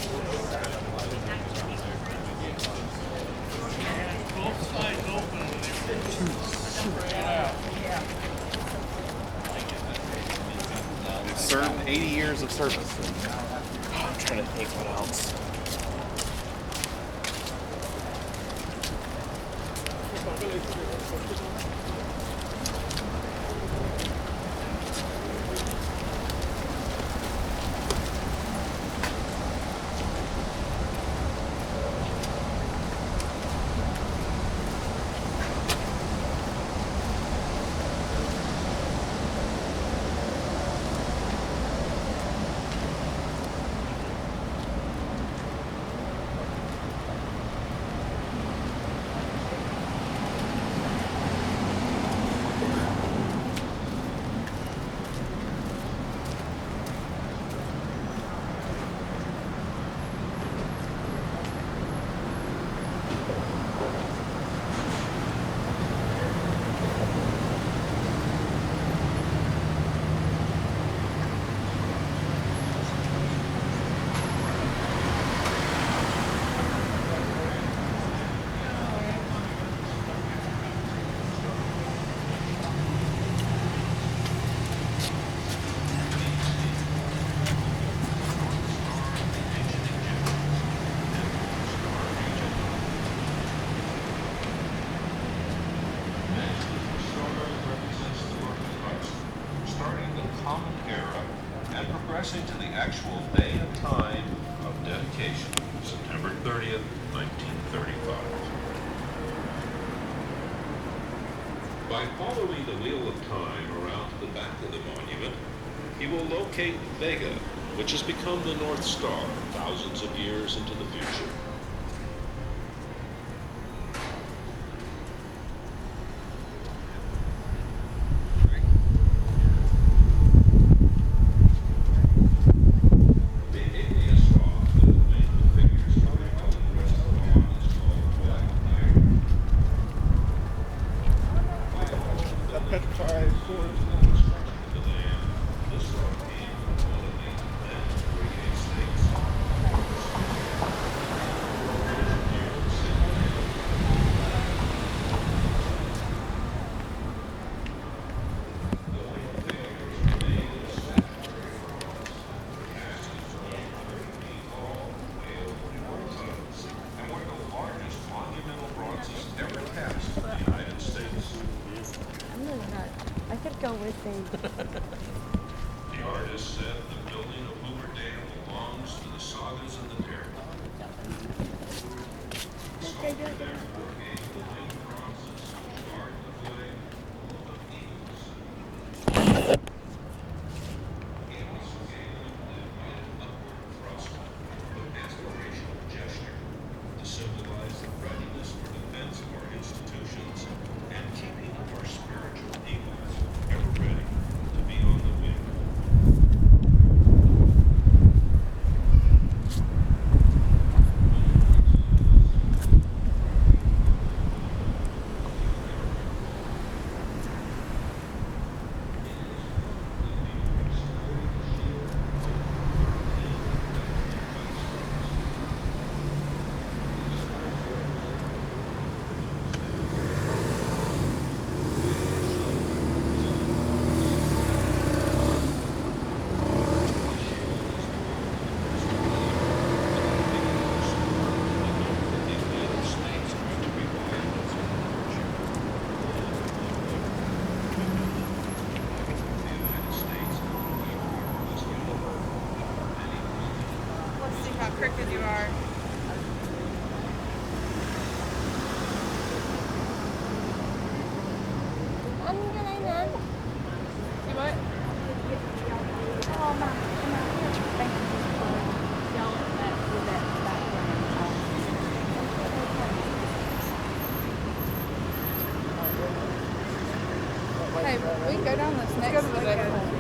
It served 80 years of service. I'm trying to think what else. progressing to the actual day and time of dedication, September 30th, 1935. By following the wheel of time around to the back of the monument, he will locate Vega, which has become the North Star thousands of years into the future. The artist said the building of Hoover Dam belongs to the sagas and the Dare. Crooked you are. See what? Hey, we can go down this next. Let's go to the veterans.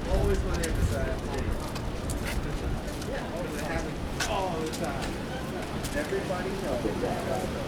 Always on the other side. Yeah, because it happens all the time. Everybody knows.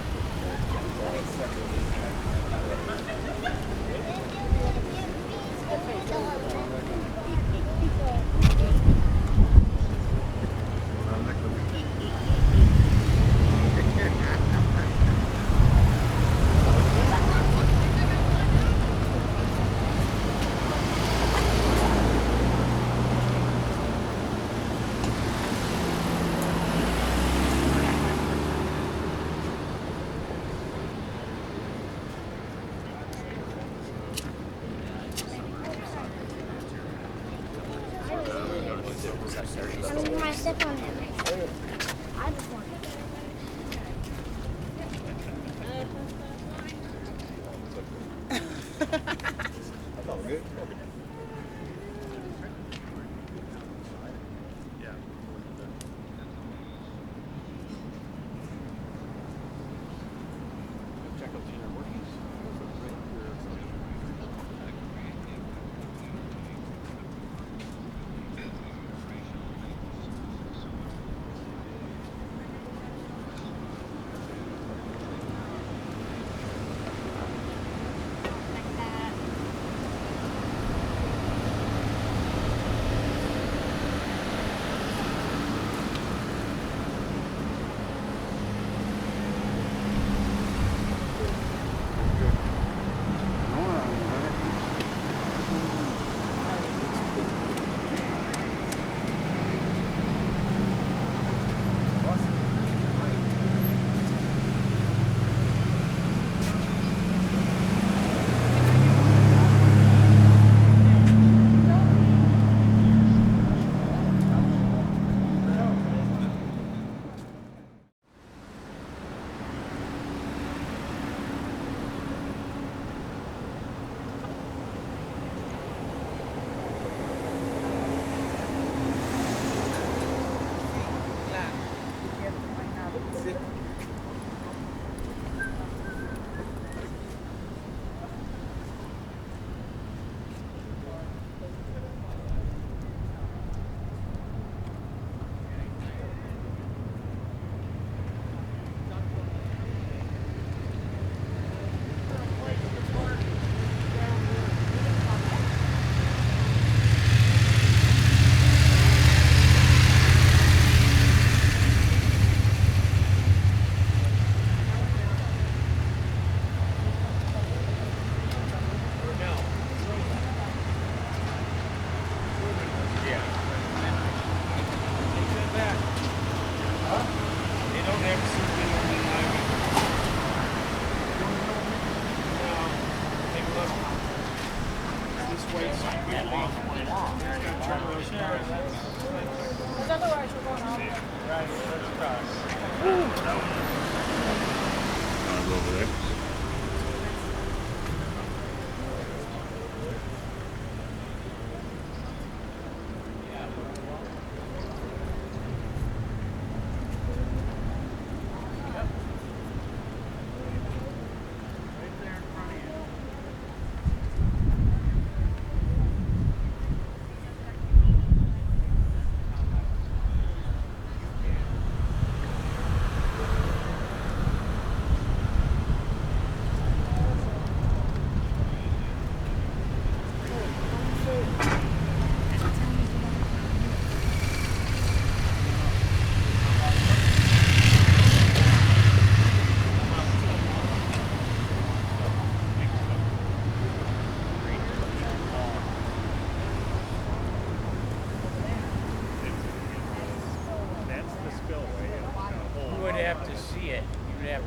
I don't want to step on them. I just want to. That's all good.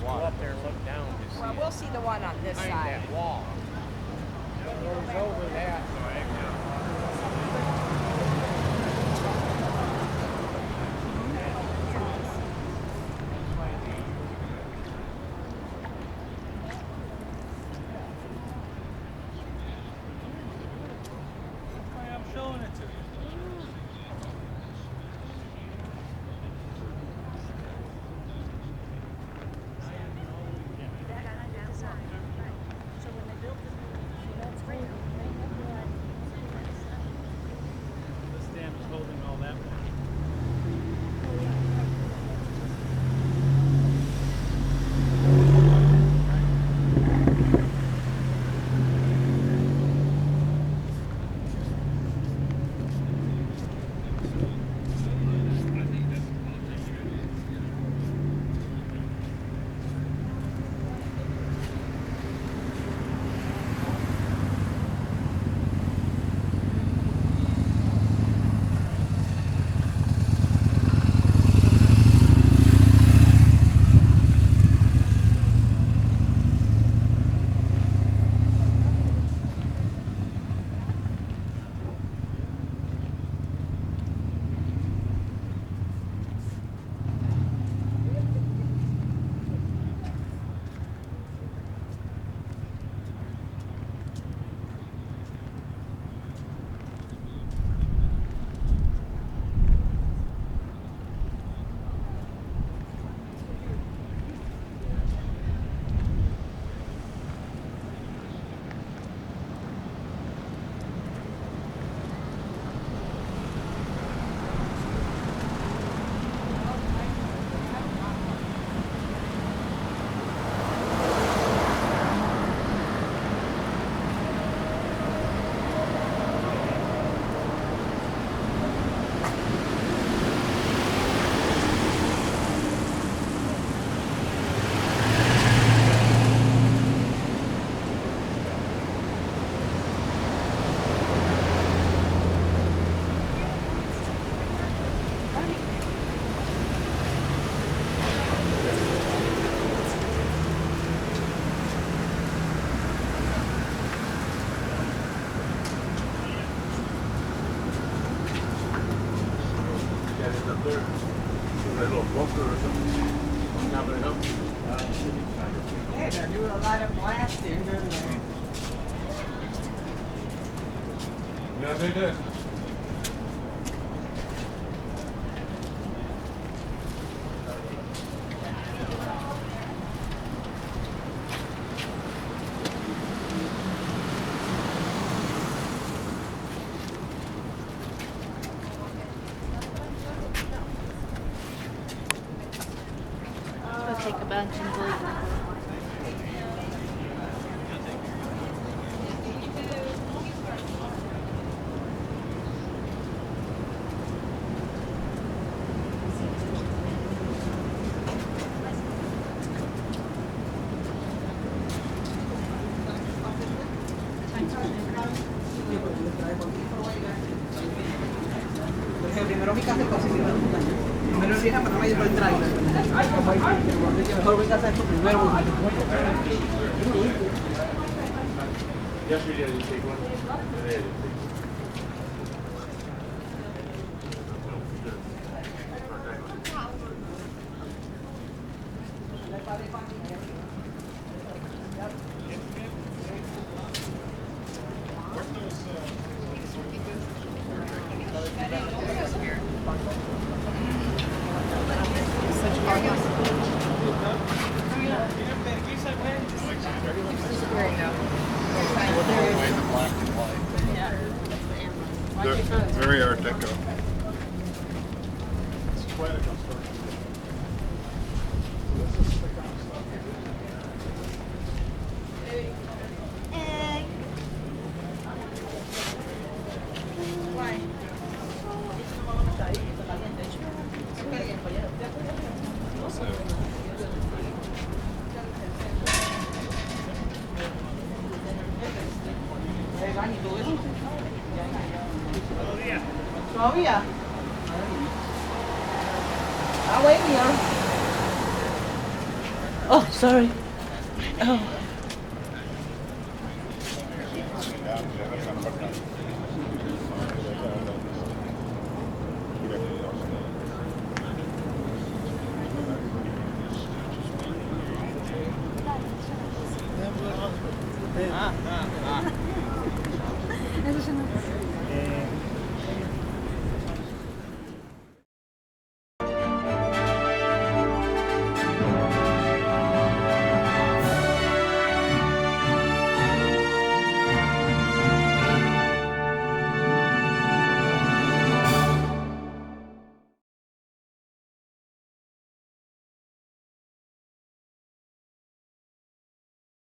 Go up there and look down to see Well, we'll see the one on this behind side. that wall. It goes over that. I'm showing it to you. This dam is holding all that water. Yeah, they're doing a lot of blasting, aren't they? Yeah, they did. We'll take a bunch and leave. Porque primero mi casa es posible. Primero el vieja para no vaya por el trailer. Así que mejor voy a hacer esto primero. Yesterday, did you take one? Today, I didn't take Very Art Deco. It's quite a construction. Todavía. Ah, bueno. Oh, sorry. Oh.